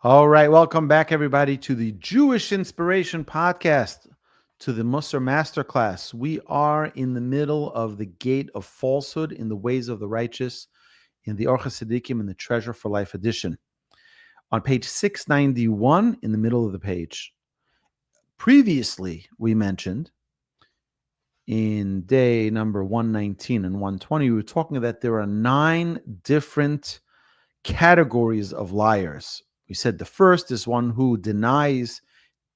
All right, welcome back, everybody, to the Jewish Inspiration Podcast, to the Musar Masterclass. We are in the middle of the Gate of Falsehood in the Ways of the Righteous in the Orchos Tzaddikim in the Treasure for Life edition. On page 691, in the middle of the page. Previously, we mentioned in day number 119 and 120, we were talking that there are 9 different categories of liars. We said the first is one who denies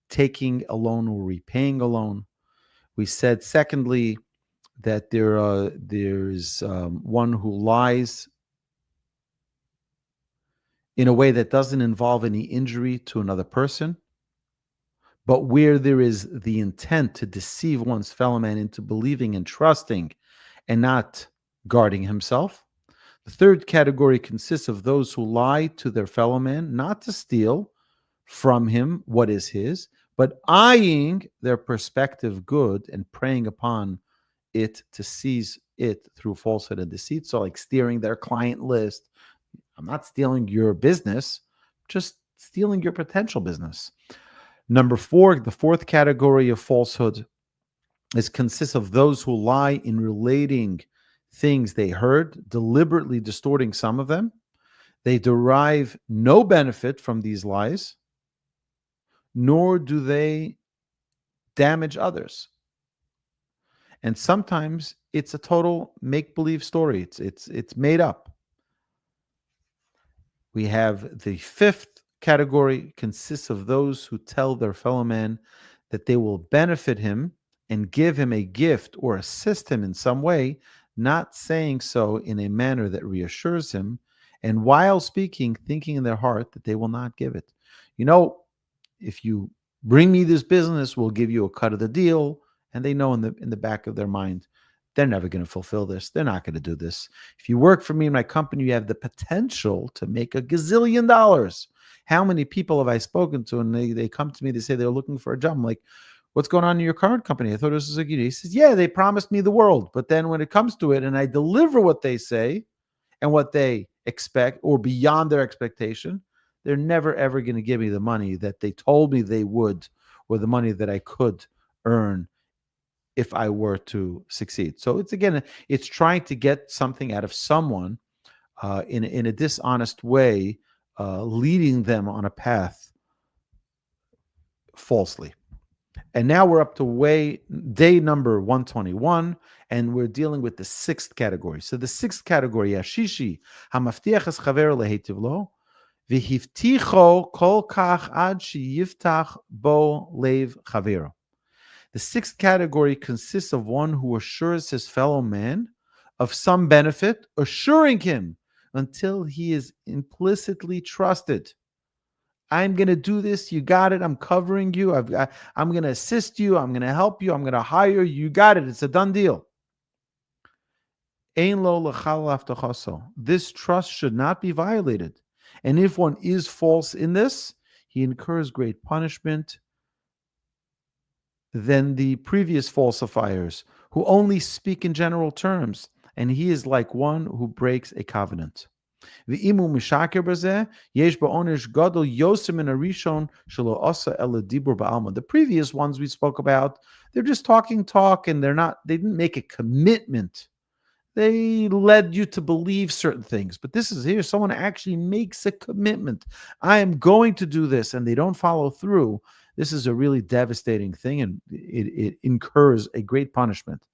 taking a loan or repaying a loan. We said, secondly, that there's one who lies in a way that doesn't involve any injury to another person, but where there is the intent to deceive one's fellow man into believing and trusting and not guarding himself. The third category consists of those who lie to their fellow man, not to steal from him what is his, but eyeing their prospective good and preying upon it to seize it through falsehood and deceit. So, like steering their client list. I'm not stealing your business, just stealing your potential business. Number 4, the fourth category of falsehood consists of those who lie in relating things they heard, deliberately distorting some of them. They derive no benefit from these lies, nor do they damage others. And sometimes it's a total make-believe story. It's made up. We have the fifth category consists of those who tell their fellow man that they will benefit him and give him a gift or assist him in some way, not saying so in a manner that reassures him, and while speaking, thinking in their heart that they will not give it. You know, if you bring me this business, we'll give you a cut of the deal. And they know in the back of their mind, they're never going to fulfill this. They're not going to do this. If you work for me in my company, you have the potential to make $1 gazillion. How many people have I spoken to? And they come to me, they say they're looking for a job. I'm like, what's going on in your current company? I thought it was a good. He says, yeah, they promised me the world. But then when it comes to it and I deliver what they say and what they expect or beyond their expectation, they're never, ever going to give me the money that they told me they would, or the money that I could earn if I were to succeed. So it's trying to get something out of someone in a dishonest way, leading them on a path falsely. And now we're up to day number 121, and we're dealing with the sixth category. So the sixth category, Yashishi, hamaftiach es chaver lehetiv lo, v'hivticho kol kach ad sheyiftach bo lev chavero. The sixth category consists of one who assures his fellow man of some benefit, assuring him until he is implicitly trusted. I'm going to do this. You got it. I'm covering you. I'm going to assist you. I'm going to help you. I'm going to hire you. You got it. It's a done deal. This trust should not be violated. And if one is false in this, he incurs great punishment than the previous falsifiers who only speak in general terms, and he is like one who breaks a covenant. The previous ones we spoke about, they're just talking talk, and they didn't make a commitment. They led you to believe certain things. But this is here, someone actually makes a commitment. I am going to do this, and they don't follow through. This is a really devastating thing, and it incurs a great punishment.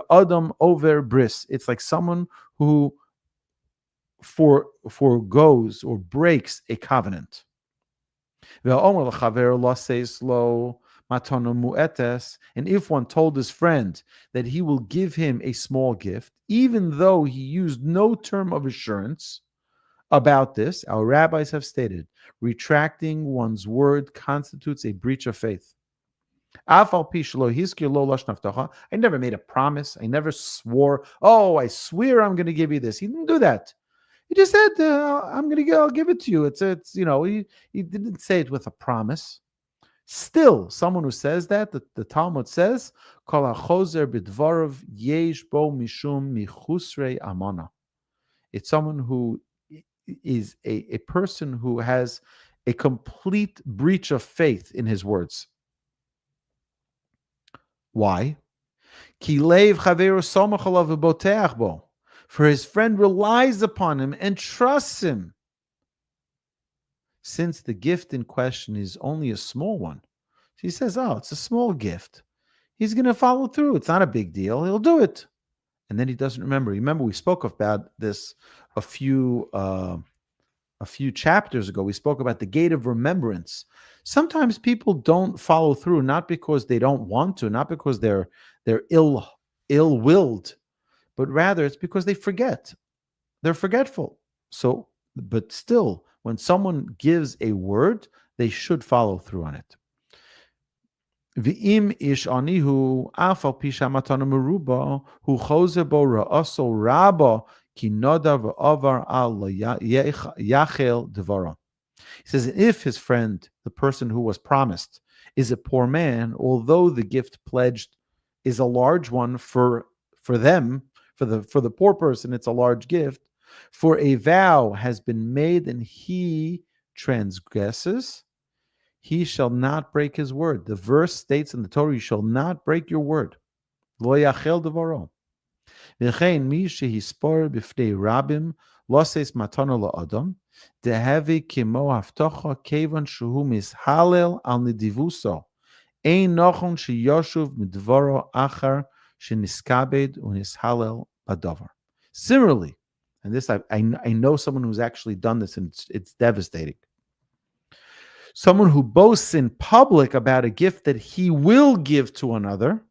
Adam over bris. It's like someone who forgoes or breaks a covenant. And if one told his friend that he will give him a small gift, even though he used no term of assurance about this, our rabbis have stated, retracting one's word constitutes a breach of faith. I never made a promise. I never swore, oh, I swear I'm going to give you this. He didn't do that. He just said, I'll give it to you. He didn't say it with a promise. Still, someone who says that, the Talmud says, Kol hachozer b'dvarav yesh bo mishum michusrei amana. It's someone who is a person who has a complete breach of faith in his words. Why? Ki leiv chaveru somach alav v'boteach bo. For his friend relies upon him and trusts him. Since the gift in question is only a small one, he says, oh, it's a small gift. He's going to follow through. It's not a big deal. He'll do it. And then he doesn't remember. Remember, we spoke about this a few chapters ago. We spoke about the gate of remembrance. Sometimes people don't follow through, not because they don't want to, not because they're ill-willed, but rather it's because they forget. They're forgetful. So, but still, when someone gives a word, they should follow through on it. V'im ish anihu afal pisha matana meruba hu chose bo ra'aso rabba ki noda v'avar al yachel devara. He says, if his friend, the person who was promised, is a poor man, although the gift pledged is a large one for them, for the poor person, it's a large gift. For a vow has been made and he transgresses, he shall not break his word. The verse states in the Torah, you shall not break your word. Lo yachel devaro. V'chein mi shehispor b'fnei rabim loses matana la'adam dehevi kimo haftocha kevan shehu mishalel al nidivuso ein nochon sheyoshuv midvaro achar sheniskabed unishalel badavar. Similarly, and this I know someone who's actually done this, and it's devastating. Someone who boasts in public about a gift that he will give to another.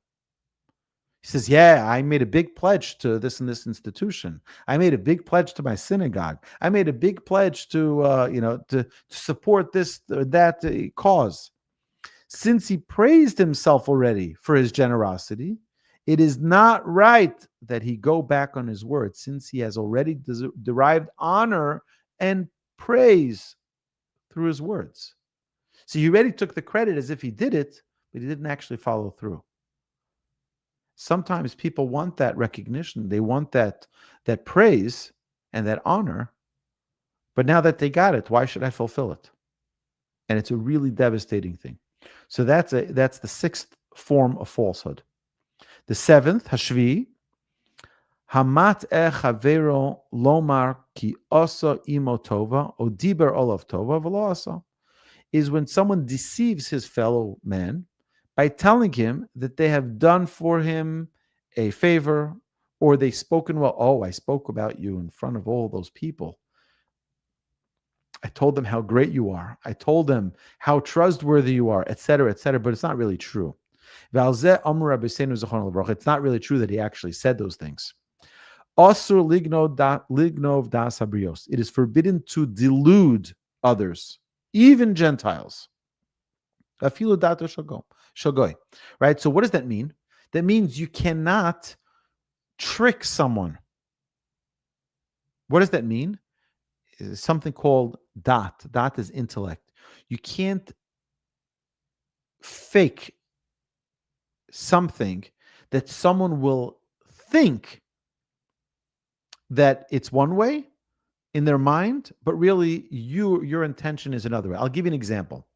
He says, yeah, I made a big pledge to this and this institution. I made a big pledge to my synagogue. I made a big pledge to support this or that cause. Since he praised himself already for his generosity, it is not right that he go back on his word, since he has already derived honor and praise through his words. So he already took the credit as if he did it, but he didn't actually follow through. Sometimes people want that recognition. They want that praise and that honor. But now that they got it, why should I fulfill it? And it's a really devastating thing. So that's the sixth form of falsehood. The seventh, hashvi, hamat chavero lomar ki osa imo tova o diber olav tova v'lo asa, is when someone deceives his fellow man by telling him that they have done for him a favor, or they've spoken well. Oh, I spoke about you in front of all those people. I told them how great you are. I told them how trustworthy you are, etc., but it's not really true. It's not really true that he actually said those things. Asur lignov das habrios. It is forbidden to delude others, even Gentiles. Afilu dato shogoi. Right? So what does that mean? That means you cannot trick someone. What does that mean? It's something called dat. Dat is intellect. You can't fake something that someone will think that it's one way in their mind, but really your intention is another way. I'll give you an example.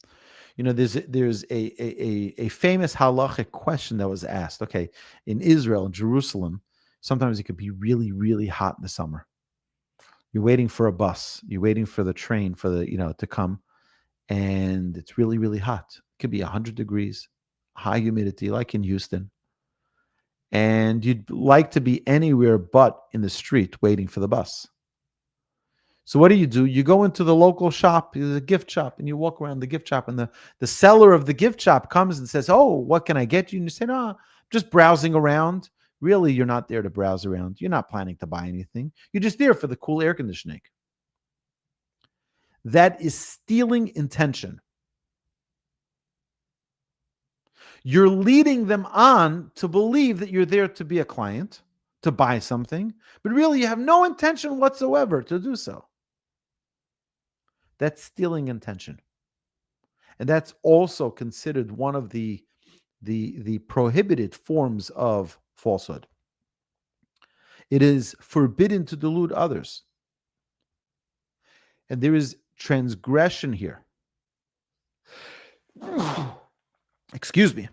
There's a famous halachic question that was asked. Okay, in Israel, in Jerusalem, sometimes it could be really, really hot in the summer. You're waiting for a bus. You're waiting for the train to come, and it's really, really hot. It could be 100 degrees, high humidity, like in Houston. And you'd like to be anywhere but in the street waiting for the bus. So what do? You go into the local shop, the gift shop, and you walk around the gift shop, and the seller of the gift shop comes and says, oh, what can I get you? And you say, no, I'm just browsing around. Really, you're not there to browse around. You're not planning to buy anything. You're just there for the cool air conditioning. That is stealing intention. You're leading them on to believe that you're there to be a client, to buy something, but really you have no intention whatsoever to do so. That's stealing intention. And that's also considered one of the prohibited forms of falsehood. It is forbidden to delude others. And there is transgression here. Excuse me.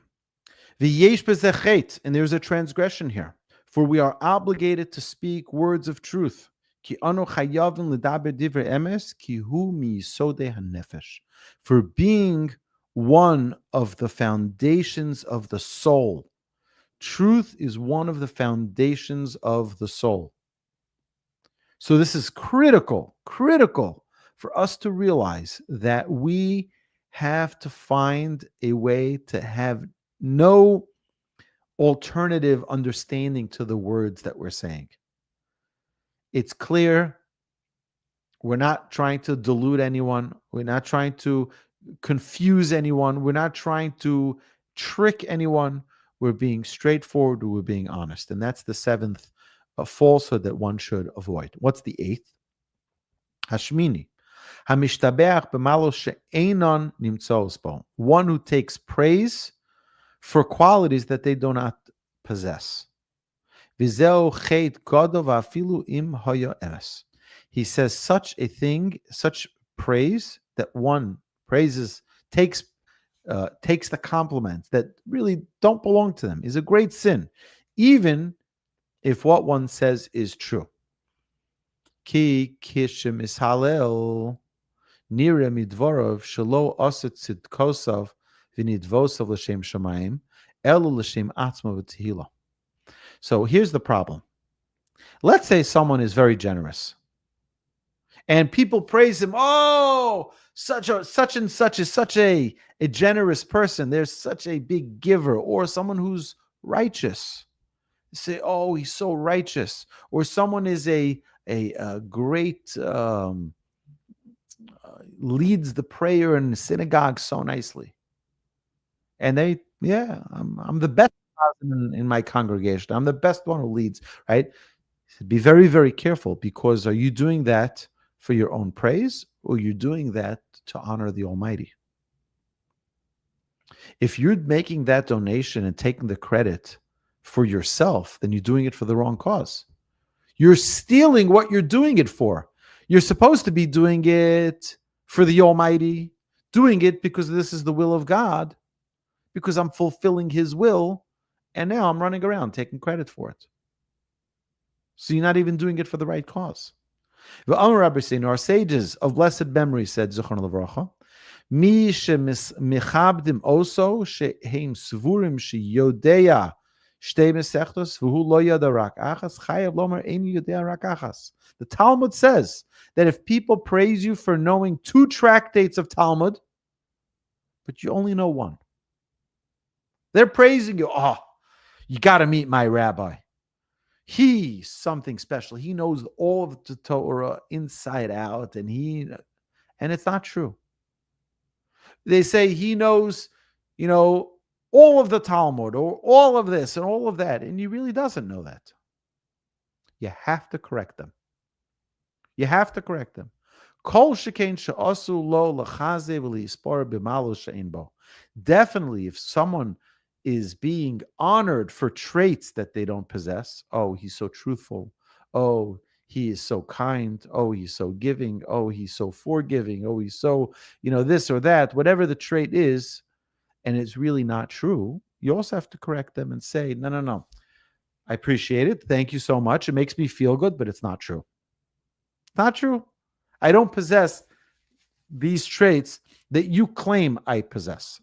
V'yesh b'zeh chet, and there's a transgression here. For we are obligated to speak words of truth. Ki anu chayavim l'daber divrei emes, ki hu miyisodei hanefesh. For being one of the foundations of the soul. Truth is one of the foundations of the soul. So this is critical for us to realize that we have to find a way to have no alternative understanding to the words that we're saying. It's clear we're not trying to delude anyone. We're not trying to confuse anyone. We're not trying to trick anyone. We're being straightforward. We're being honest. And that's the seventh falsehood that one should avoid. What's the eighth? Hashmini. Hamishtabeach b'malo she'enon nimtzoos bo. One who takes praise for qualities that they do not possess. V'zeu chet gadol v'afilu im haya emes. He says such a thing, such praise that one praises, takes the compliments that really don't belong to them is a great sin, even if what one says is true. Ki kishem ishalel nire midvorov shelo aset tzidkosav v'nidvosav l'shem shamayim elu l'shem atzma v'tehila. So here's the problem. Let's say someone is very generous, and people praise him. Oh, such and such is such a generous person. There's such a big giver, or someone who's righteous. Say, oh, he's so righteous. Or someone is a great leads the prayer in the synagogue so nicely, and I'm the best in my congregation. I'm the best one who leads. Right? Be very, very careful, because are you doing that for your own praise, or you're doing that to honor the Almighty? If you're making that donation and taking the credit for yourself, then you're doing it for the wrong cause. You're stealing what you're doing it for. You're supposed to be doing it for the Almighty, doing it because this is the will of God, because I'm fulfilling His will, and now I'm running around taking credit for it. So you're not even doing it for the right cause. Our sages of blessed memory said, Zichron Levracha, Mi shemichabdim oso sheheim svurim sheyodea shtei mesechtos v'hu lo yada rak achas chayav lomer ein yodea rak achas. The Talmud says that if people praise you for knowing 2 tractates of Talmud, but you only know one, they're praising you. Oh, you got to meet my rabbi. He's something special. He knows all of the Torah inside out, and it's not true. They say he knows, all of the Talmud, or all of this and all of that, and he really doesn't know that. You have to correct them. Kol shekain she'asu lo lachaze v'lispor b'malu she'ein bo. Definitely, if someone is being honored for traits that they don't possess. Oh, he's so truthful. Oh, he is so kind. Oh, he's so giving. Oh, he's so forgiving. Oh, he's so, this or that, whatever the trait is, and it's really not true. You also have to correct them and say, no. I appreciate it. Thank you so much. It makes me feel good, but it's not true. It's not true. I don't possess these traits that you claim I possess.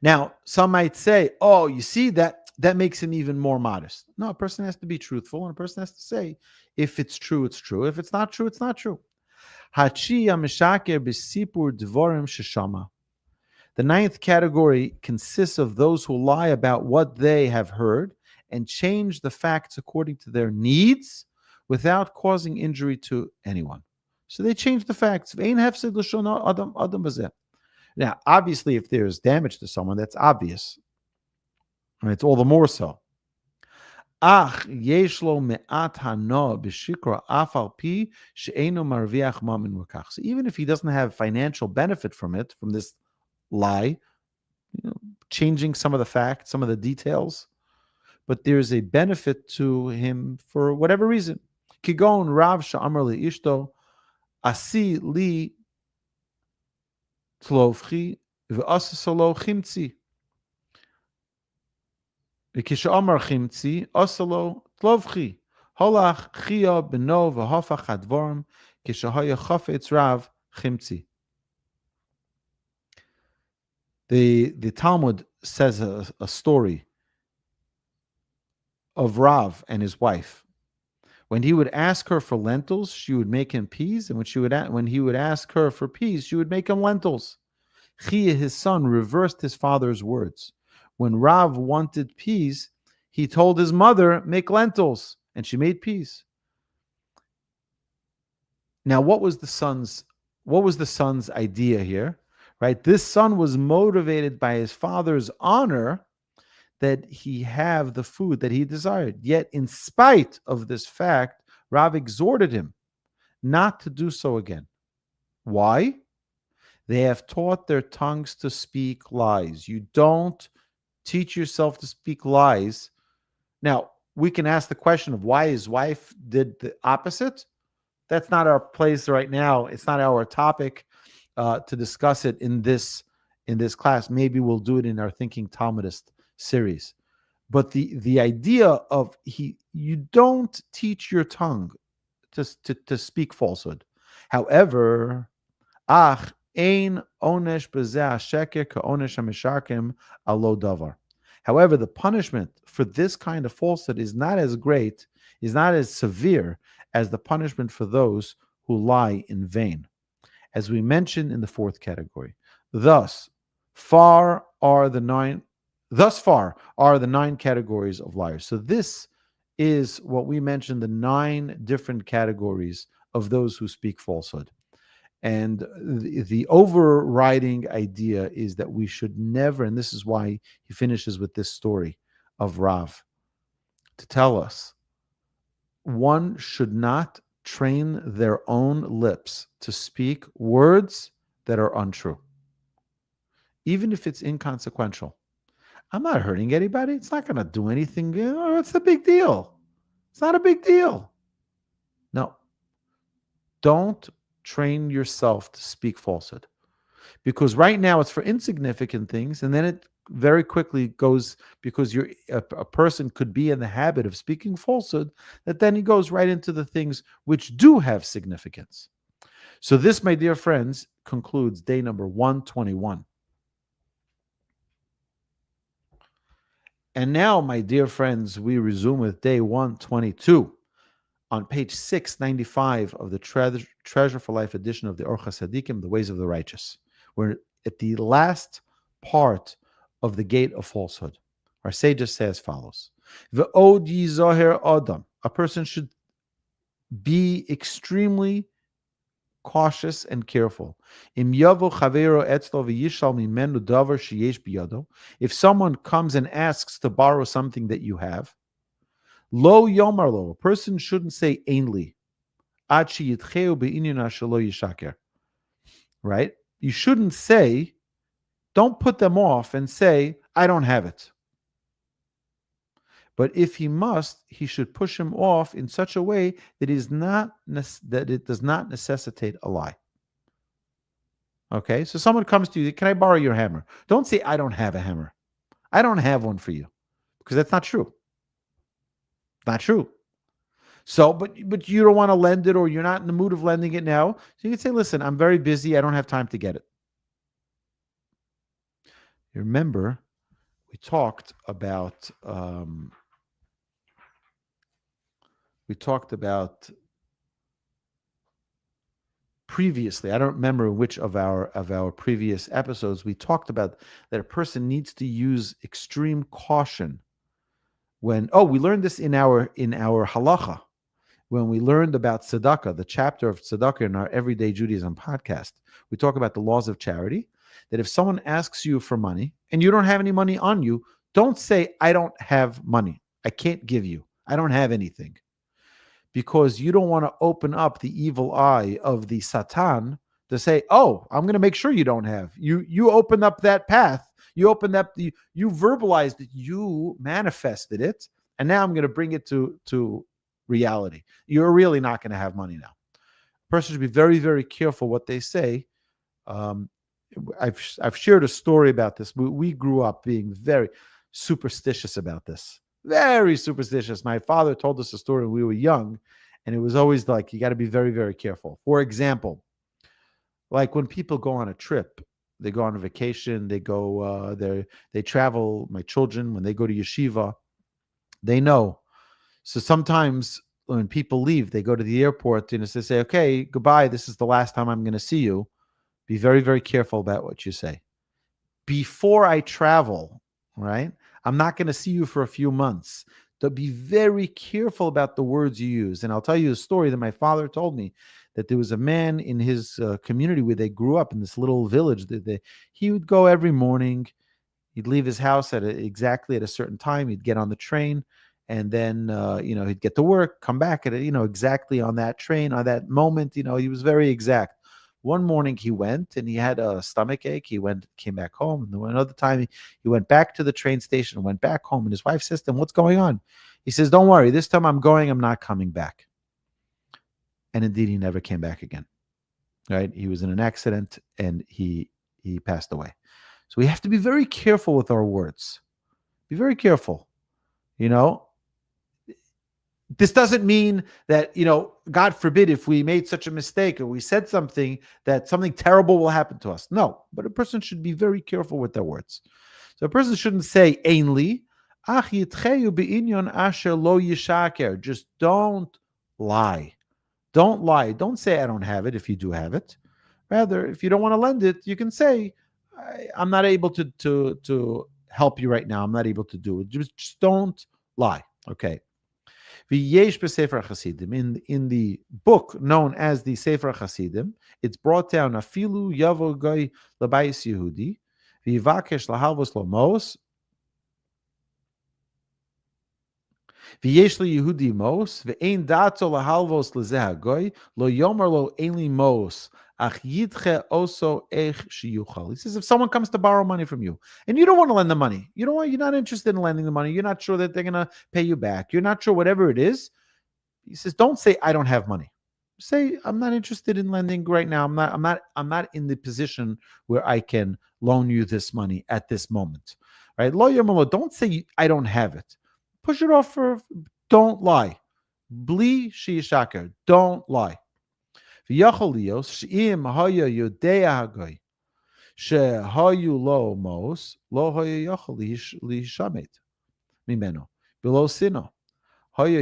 Now, some might say, oh, you see, that makes him even more modest. No, a person has to be truthful, and a person has to say, if it's true, it's true. If it's not true, it's not true. The ninth category consists of those who lie about what they have heard and change the facts according to their needs without causing injury to anyone. So they change the facts. Now, obviously, if there's damage to someone, that's obvious. And it's all the more so. So even if he doesn't have financial benefit from it, from this lie, changing some of the facts, some of the details, but there's a benefit to him for whatever reason. Kigon Rav Sha'amar li Ishto, Asi li Tlovchi V'asasalo chimtzi. V'kishamar chimtzi, asalo tlovchi. Holach chia beno v'hafach hadvorm, kishahaya chafetz rav chimtzi. The Talmud says a story of Rav and his wife. When he would ask her for lentils, she would make him peas, and when he would ask her for peas, she would make him lentils. Chia, his son, reversed his father's words. When Rav wanted peas, he told his mother, "Make lentils," and she made peas. Now, what was the son's idea here? Right? This son was motivated by his father's honor that he have the food that he desired. Yet, in spite of this fact, Rav exhorted him not to do so again. Why? They have taught their tongues to speak lies. You don't teach yourself to speak lies. Now, we can ask the question of why his wife did the opposite. That's not our place right now. It's not our topic to discuss it in this class. Maybe we'll do it in our Thinking Talmudist series. But the idea of you don't teach your tongue to speak falsehood. However, ach ein onesh b'zeh sheker ka'onesh hamisharkim alo davar. However, the punishment for this kind of falsehood is not as great, is not as severe as the punishment for those who lie in vain, as we mentioned in the fourth category. Thus far are the nine categories of liars. So this is what we mentioned, the 9 different categories of those who speak falsehood. And the overriding idea is that we should never, and this is why he finishes with this story of Rav, to tell us one should not train their own lips to speak words that are untrue, even if it's inconsequential. I'm not hurting anybody. It's not going to do anything. What's the big deal? It's not a big deal. No. Don't train yourself to speak falsehood, because right now it's for insignificant things, and then it very quickly goes, because a person could be in the habit of speaking falsehood, that then he goes right into the things which do have significance. So this, my dear friends, concludes day number 121. And now, my dear friends, we resume with day 122. On page 695 of the Treasure for Life edition of the Orchas Hadikim, The Ways of the Righteous. We're at the last part of the Gate of Falsehood. Our sages say as follows: Ve'od yizoher adam. A person should be extremely cautious and careful. Im yavo chavero etzlo v'yishal mimenu davar sheyesh biyado. If someone comes and asks to borrow something that you have, lo yomar lo, a person shouldn't say ainly. Ad sheyitcheu be'inyana shelo yishaker. Right? You shouldn't say, don't put them off and say, I don't have it. But if he must, he should push him off in such a way that it does not necessitate a lie. Okay, so someone comes to you, can I borrow your hammer? Don't say, I don't have a hammer. I don't have one for you, because that's not true. Not true. So, but you don't want to lend it, or you're not in the mood of lending it now. So you can say, listen, I'm very busy. I don't have time to get it. You remember, we talked about previously, I don't remember which of our previous episodes, we talked about that a person needs to use extreme caution when, we learned this in our halacha, when we learned about tzedakah, the chapter of tzedakah in our Everyday Judaism podcast. We talk about the laws of charity, that if someone asks you for money and you don't have any money on you, don't say, I don't have money. I can't give you. I don't have anything. Because you don't want to open up the evil eye of the Satan to say, oh, I'm going to make sure you don't have. You opened up that path. You opened up you verbalized it. You manifested it. And now I'm going to bring it to reality. You're really not going to have money now. A person should be very, very careful what they say. I've shared a story about this. We grew up being very superstitious about this. Very superstitious. My father told us a story when we were young, and it was always like you got to be very, very careful. For example, like when people go on a trip, they go on a vacation, they travel. My children, when they go to yeshiva, they know. So sometimes when people leave, they go to the airport and they say, "Okay, goodbye. This is the last time I'm going to see you." Be very, very careful about what you say. Before I travel, right? I'm not going to see you for a few months. So be very careful about the words you use. And I'll tell you a story that my father told me that there was a man in his community where they grew up in this little village. He would go every morning. He'd leave his house exactly at a certain time. He'd get on the train, and then he'd get to work, come back at exactly on that train, on that moment. He was very exact. One morning he went and he had a stomach ache. Came back home, and then another time he went back to the train station, went back home, and his wife says to him, "What's going on?" He says, "Don't worry. This time I'm going. I'm not coming back." And indeed, he never came back again. Right? He was in an accident and he passed away. So we have to be very careful with our words. Be very careful. This doesn't mean that, God forbid, if we made such a mistake or we said something, that something terrible will happen to us. No, but a person should be very careful with their words. So a person shouldn't say ainly, just don't lie. Don't lie. Don't say I don't have it if you do have it. Rather, if you don't want to lend it, you can say, I'm not able to help you right now. I'm not able to do it. Just don't lie. Okay. In the book known as the Sefer Chasidim, it's brought down afilu yavo goy labayis Yehudi v'yivakesh lahalvos lomos v'yesh Yehudi mos v'ein dato lahalvos lezeh hagoy lo yomer lo ein li mos ach yidche oso ech shiyuchal. He says if someone comes to borrow money from you and you don't want to lend the money, you're not interested in lending the money, you're not sure that they're going to pay you back, you're not sure whatever it is. He says, don't say I don't have money. Say I'm not interested in lending right now. I'm not in the position where I can loan you this money at this moment. Right? Don't say I don't have it. Push it off don't lie. Bli sheyishakar. Don't lie. V'yachol lios she'im haya yodea hagoy shehayu lo mos lo haya yachol lishamet mimeno below sino. So now,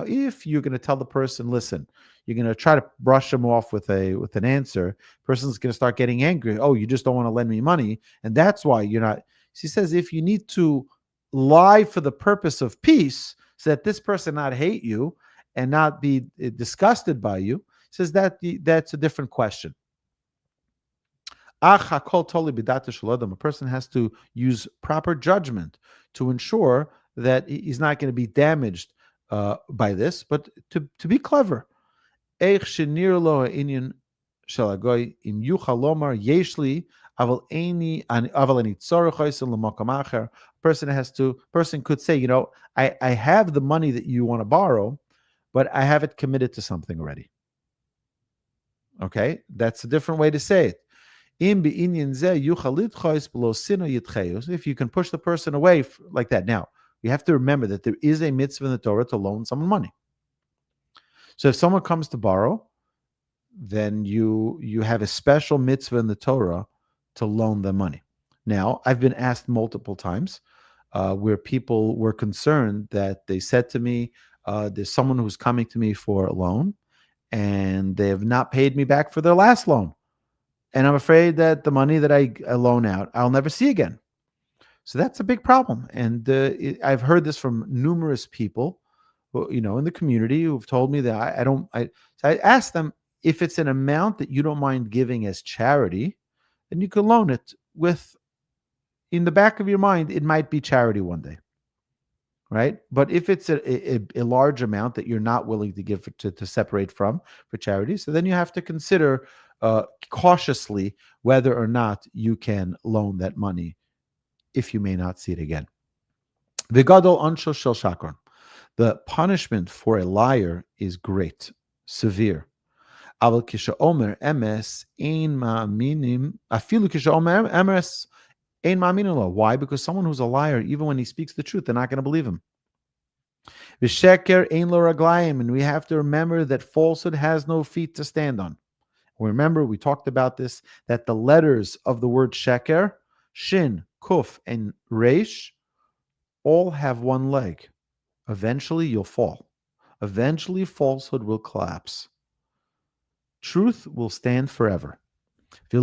if you're going to tell the person, listen, you're going to try to brush them off with an answer, person's going to start getting angry. Oh, you just don't want to lend me money, and that's why you're not. She says, if you need to lie for the purpose of peace, so that this person not hate you and not be disgusted by you, says that's a different question. A person has to use proper judgment to ensure that he's not going to be damaged by this, but to be clever. A person could say, I have the money that you want to borrow, but I have it committed to something already. Okay, that's a different way to say it. If you can push the person away like that. Now, you have to remember that there is a mitzvah in the Torah to loan someone money. So if someone comes to borrow, then you have a special mitzvah in the Torah to loan them money. Now, I've been asked multiple times where people were concerned that they said to me, there's someone who's coming to me for a loan, and they have not paid me back for their last loan. And I'm afraid that the money that I loan out, I'll never see again. So that's a big problem. And I've heard this from numerous people, in the community who've told me that so I asked them, if it's an amount that you don't mind giving as charity, then you can loan it with, in the back of your mind, it might be charity one day. Right? But if it's a large amount that you're not willing to give to separate from for charity, so then you have to consider cautiously whether or not you can loan that money if you may not see it again. V'gadol ansho shel shakron. The punishment for a liar is great, severe. אבל כשאומר אמס, אין מאמינים, אפילו כשאומר אמס, אין מאמינים לו. Why? Because someone who's a liar, even when he speaks the truth, they're not going to believe him. V'sheker ein lo raglayim, and we have to remember that falsehood has no feet to stand on. Remember, we talked about this, that the letters of the word sheker, shin, kuf, and resh, all have one leg. Eventually, you'll fall. Eventually, falsehood will collapse. Truth will stand forever. A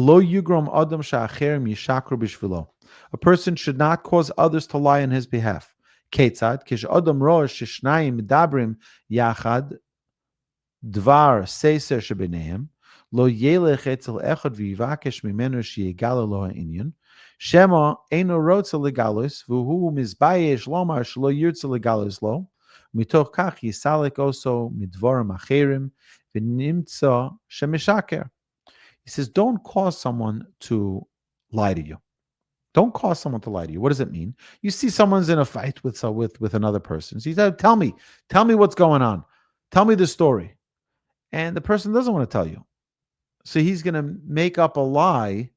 person should not cause others to lie on his behalf. Dvar seiser shebenehem lo yelech etzel echad v'yivakesh mimenu sheyegala lo ha'inyan shema eino rotza legalus v'hu mizbayesh lomar shelo yirtza legalus lo mitoch kach yisalek oso midvorim acherim v'nimtza shemishaker. He says, don't cause someone to lie to you. Don't cause someone to lie to you. What does it mean? You see someone's in a fight with another person. So he said, tell me what's going on. Tell me the story. And the person doesn't want to tell you. So he's going to make up a lie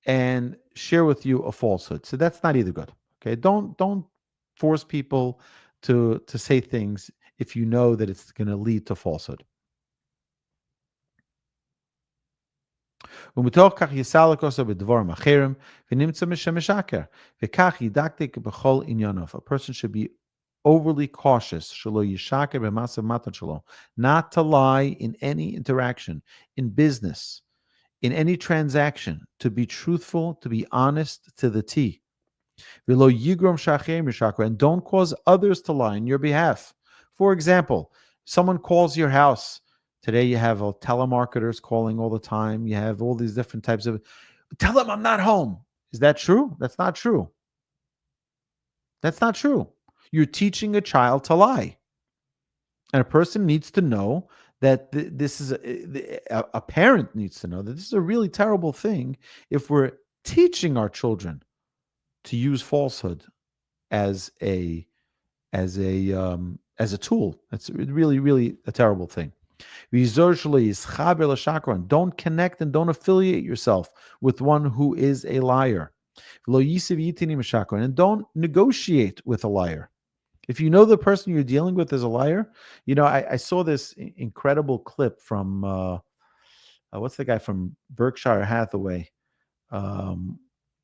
and share with you a falsehood. So that's not either good. Okay? Don't force people to say things if you know that it's going to lead to falsehood. ומתוך כך יסלק אותו בדבורים אחרים ונמצא משקר וכך ידקדק בכל ענייניו. A person should be overly cautious, שלא ישקר במשא ומתן שלו, not to lie in any interaction, in business, in any transaction, to be truthful, to be honest to the T. ולא יגרום שאחרים ישקרו, and don't cause others to lie on your behalf. For example, someone calls your house. Today you have telemarketers calling all the time. You have all these different types of, tell them I'm not home. Is that true? That's not true. That's not true. You're teaching a child to lie. And a person needs to know that this is, a parent needs to know that this is a really terrible thing if we're teaching our children to use falsehood as a tool. That's really, really a terrible thing. Don't connect and don't affiliate yourself with one who is a liar. And don't negotiate with a liar. If you know the person you're dealing with is a liar, I saw this incredible clip from, what's the guy from Berkshire Hathaway? I don't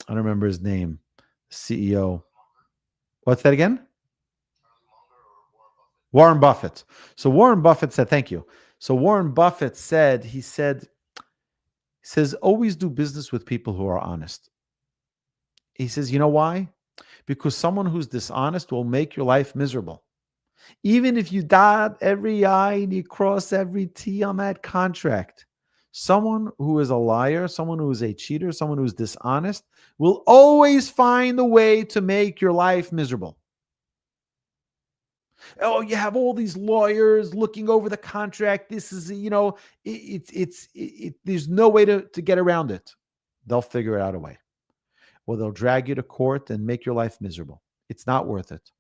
remember his name. CEO. What's that again? Warren Buffett. So Warren Buffett said, thank you. So Warren Buffett said, he says, always do business with people who are honest. He says, you know why? Because someone who's dishonest will make your life miserable. Even if you dot every I and you cross every T on that contract, someone who is a liar, someone who is a cheater, someone who's dishonest will always find a way to make your life miserable. Oh, you have all these lawyers looking over the contract. This is, there's no way to get around it. They'll figure out a way. Or they'll drag you to court and make your life miserable. It's not worth it.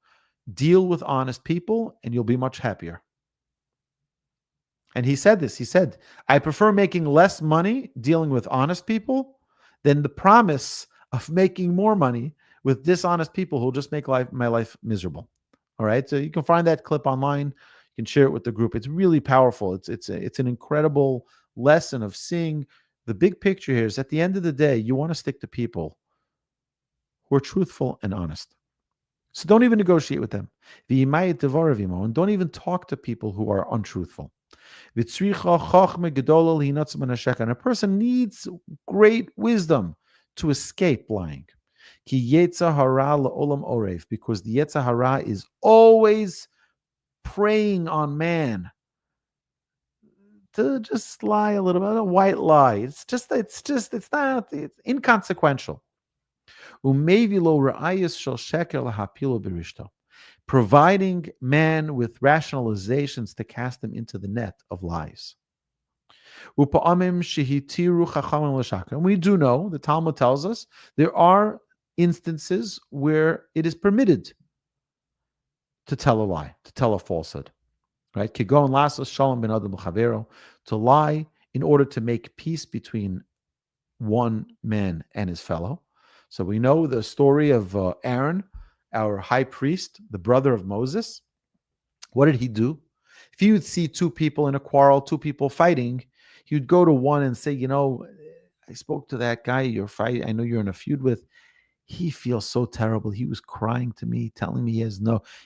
Deal with honest people and you'll be much happier. And he said this. He said, I prefer making less money dealing with honest people than the promise of making more money with dishonest people who'll just make my life miserable. All right. So you can find that clip online. You can share it with the group. It's really powerful. It's an incredible lesson of seeing the big picture here is at the end of the day, you want to stick to people who are truthful and honest. So don't even negotiate with them. And don't even talk to people who are untruthful. And a person needs great wisdom to escape lying. Because the Yetzer Hara is always preying on man to just lie a little bit, a white lie. It's inconsequential. Providing man with rationalizations to cast him into the net of lies. And we do know, the Talmud tells us, there are instances where it is permitted to tell a lie, to tell a falsehood. Right? To to lie in order to make peace between one man and his fellow. So we know the story of Aaron, our high priest, the brother of Moses. What did he do? If he would see two people in a quarrel, two people fighting, he would go to one and say, I spoke to that guy you're fighting. I know you're in a feud with. He feels so terrible. He was crying to me, telling me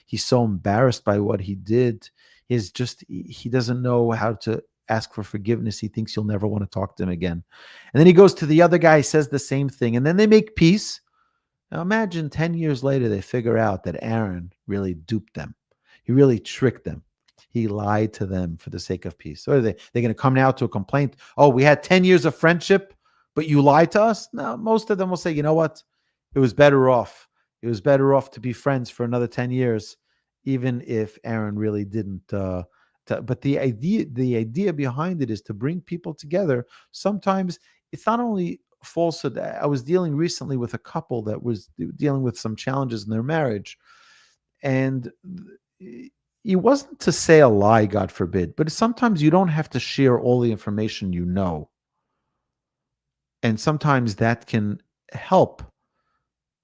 he's so embarrassed by what he did. He doesn't know how to ask for forgiveness. He thinks you'll never want to talk to him again. And then he goes to the other guy, says the same thing, and then they make peace. Now imagine 10 years later, they figure out that Aaron really duped them. He really tricked them. He lied to them for the sake of peace. So they're going to come now to a complaint. Oh, we had 10 years of friendship, but you lied to us? No, most of them will say, you know what? It was better off. It was better off to be friends for another 10 years, even if Aaron really didn't. But the idea behind it is to bring people together. Sometimes it's not only falsehood. I was dealing recently with a couple that was dealing with some challenges in their marriage, and it wasn't to say a lie, God forbid, but sometimes you don't have to share all the information you know, and sometimes that can help.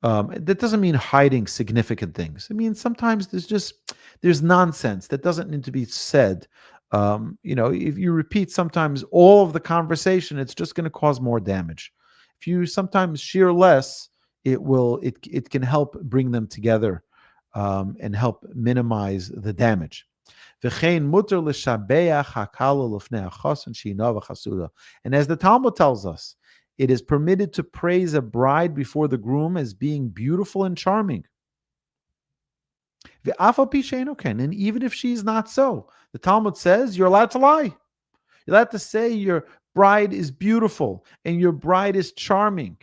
That doesn't mean hiding significant things. I mean, sometimes there's nonsense that doesn't need to be said. If you repeat sometimes all of the conversation, it's just going to cause more damage. If you sometimes share less, it can help bring them together and help minimize the damage. And as the Talmud tells us, it is permitted to praise a bride before the groom as being beautiful and charming. And even if she's not so, the Talmud says you're allowed to lie. You're allowed to say your bride is beautiful and your bride is charming.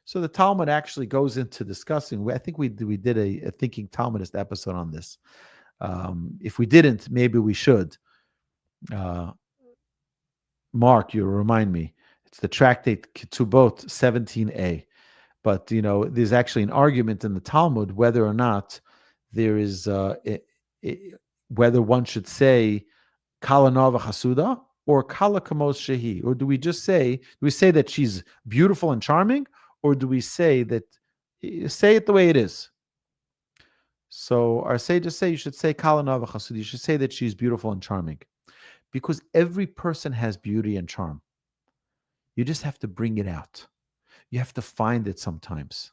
So the Talmud actually goes into discussing. I think we did a Thinking Talmudist episode on this. If we didn't, maybe we should. Mark, you remind me. It's the tractate Ketubot 17a. But, there's actually an argument in the Talmud whether or not there is, whether one should say Kala Nava Chasuda or Kala Kamos Shehi. Or do we say that she's beautiful and charming? Or do we say it the way it is? So our sages say you should say Kala Nava Chasuda. You should say that she's beautiful and charming. Because every person has beauty and charm. You just have to bring it out. You have to find it sometimes.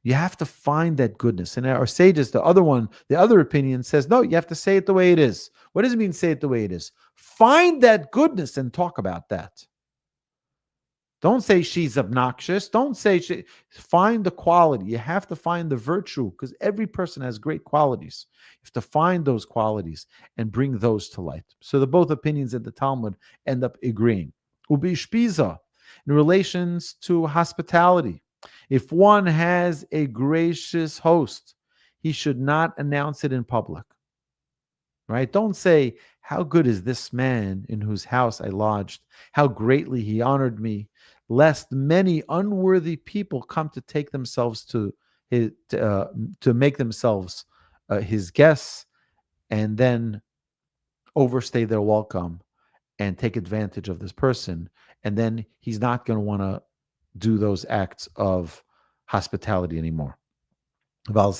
You have to find that goodness. And our sages, the other opinion says, no, you have to say it the way it is. What does it mean, say it the way it is? Find that goodness and talk about that. Don't say she's obnoxious. Don't say find the quality. You have to find the virtue because every person has great qualities. You have to find those qualities and bring those to light. So the both opinions in the Talmud end up agreeing. Ubi shpiza, in relations to hospitality. If one has a gracious host, he should not announce it in public. Right? Don't say, how good is this man in whose house I lodged? How greatly he honored me, lest many unworthy people come to take themselves to make themselves his guests and then overstay their welcome and take advantage of this person. And then he's not going to want to do those acts of hospitality anymore. He says,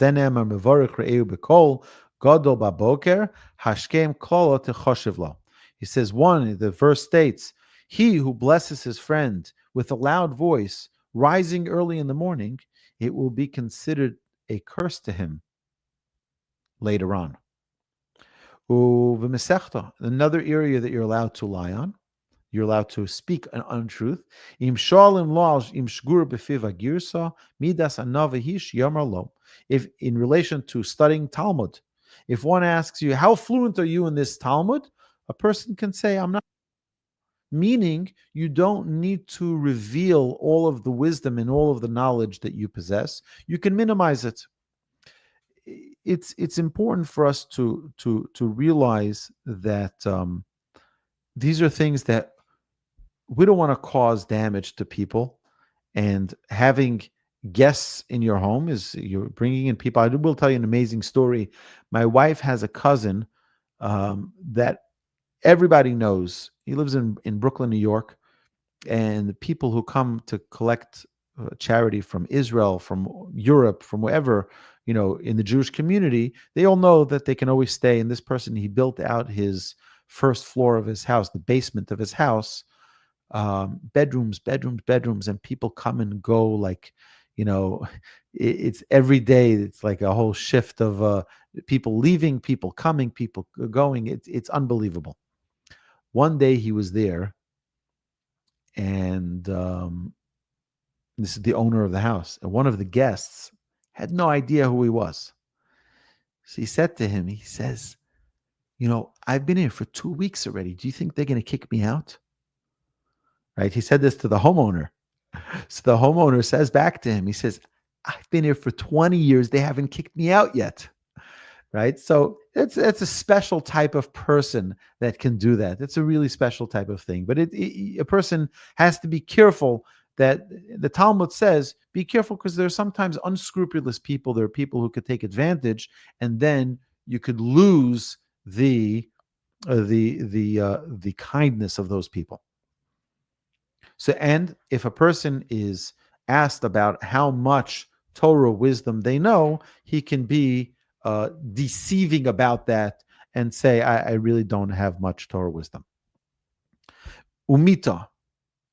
the verse states, he who blesses his friend with a loud voice, rising early in the morning, it will be considered a curse to him later on. Another area that you're allowed to lie on, you're allowed to speak an untruth. If in relation to studying Talmud, if one asks you, how fluent are you in this Talmud? A person can say, I'm not. Meaning, you don't need to reveal all of the wisdom and all of the knowledge that you possess. You can minimize it. It's important for us to realize that these are things that we don't want to cause damage to people. And having guests in your home you're bringing in people. I will tell you an amazing story. My wife has a cousin that Everybody knows he lives in Brooklyn, New York, and the people who come to collect charity from Israel, from Europe, from wherever, in the Jewish community, they all know that they can always stay. And this person, he built out his first floor of his house, the basement of his house, bedrooms, bedrooms, bedrooms, and people come and go like, it's every day. It's like a whole shift of people leaving, people coming, people going. It's unbelievable. One day he was there, and this is the owner of the house, and one of the guests had no idea who he was. So he said to him, he says, I've been here for 2 weeks already. Do you think they're going to kick me out? Right? He said this to the homeowner. So the homeowner says back to him, he says, I've been here for 20 years. They haven't kicked me out yet. Right? So it's a special type of person that can do that. It's a really special type of thing. But a person has to be careful that the Talmud says, be careful, because there are sometimes unscrupulous people. There are people who could take advantage, and then you could lose the kindness of those people. So, and if a person is asked about how much Torah wisdom they know, he can be deceiving about that and say, I really don't have much Torah wisdom. Umita.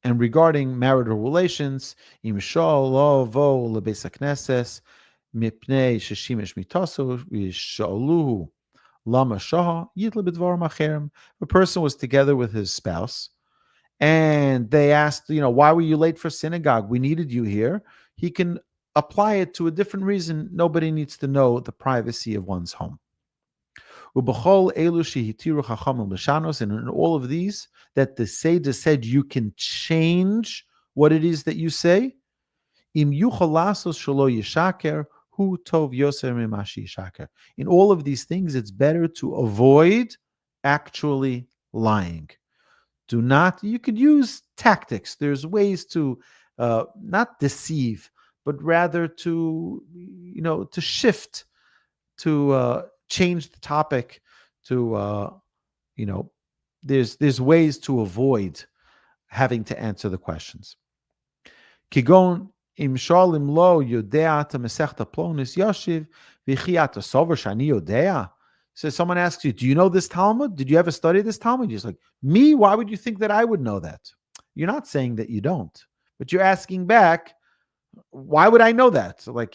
And regarding marital relations, im sha'alo vo lebeis hakneses mipnei sheshimesh mitaso v'sha'aluhu lama shaha yitla b'dvarim acherim. A person was together with his spouse, and they asked, why were you late for synagogue? We needed you here. He can apply it to a different reason. Nobody needs to know the privacy of one's home. And in all of these, that the Seder said you can change what it is that you say. In all of these things, it's better to avoid actually lying. You could use tactics. There's ways to not deceive, but rather to shift, to change the topic, to there's ways to avoid having to answer the questions. Kigon im shalim lo yodea ta mesechta plonis yoshiv v'chiata sover shani yodea. So someone asks you, do you know this Talmud? Did you ever study this Talmud? You're just like, me? Why would you think that I would know that? You're not saying that you don't, but you're asking back, why would I know that? So v'im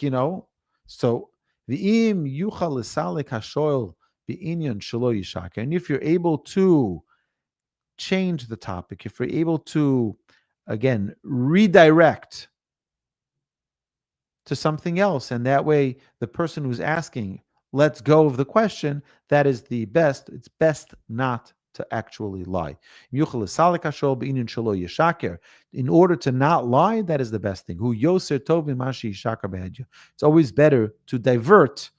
yuchal l'salik hashoil b'inyan shelo yishaka. And if you're able to change the topic, if you're able to, again, redirect to something else, and that way the person who's asking lets go of the question, that is the best. It's best not to actually lie. In order to not lie, that is the best thing. It's always better to divert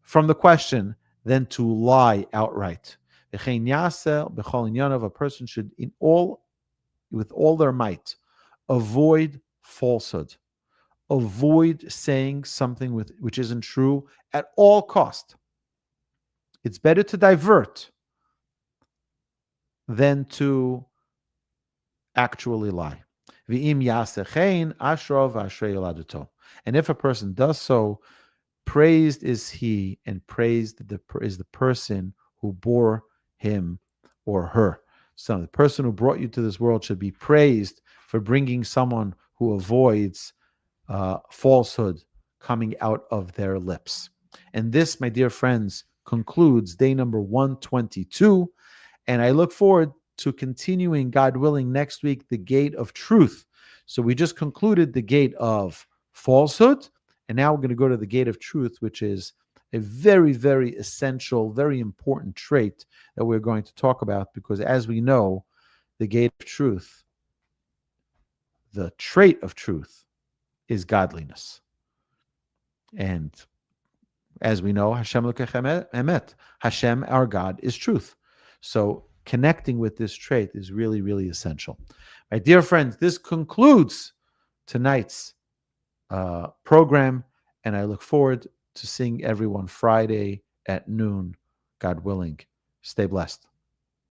from the question than to lie outright. A person should, with all their might, avoid falsehood. Avoid saying something which isn't true at all cost. It's better to divert than to actually lie. And if a person does so, praised is he, and praised is the person who bore him or her. So the person who brought you to this world should be praised for bringing someone who avoids falsehood coming out of their lips. And this, my dear friends, concludes day number 122. And I look forward to continuing, God willing, next week, the gate of truth. So we just concluded the gate of falsehood, and now we're going to go to the gate of truth, which is a very, very essential, very important trait that we're going to talk about, because as we know, the gate of truth, the trait of truth, is godliness. And as we know, Hashem Lekechem Emet, Hashem, our God, is truth. So connecting with this trait is really, really essential. My dear friends, this concludes tonight's program, and I look forward to seeing everyone Friday at noon, God willing. Stay blessed.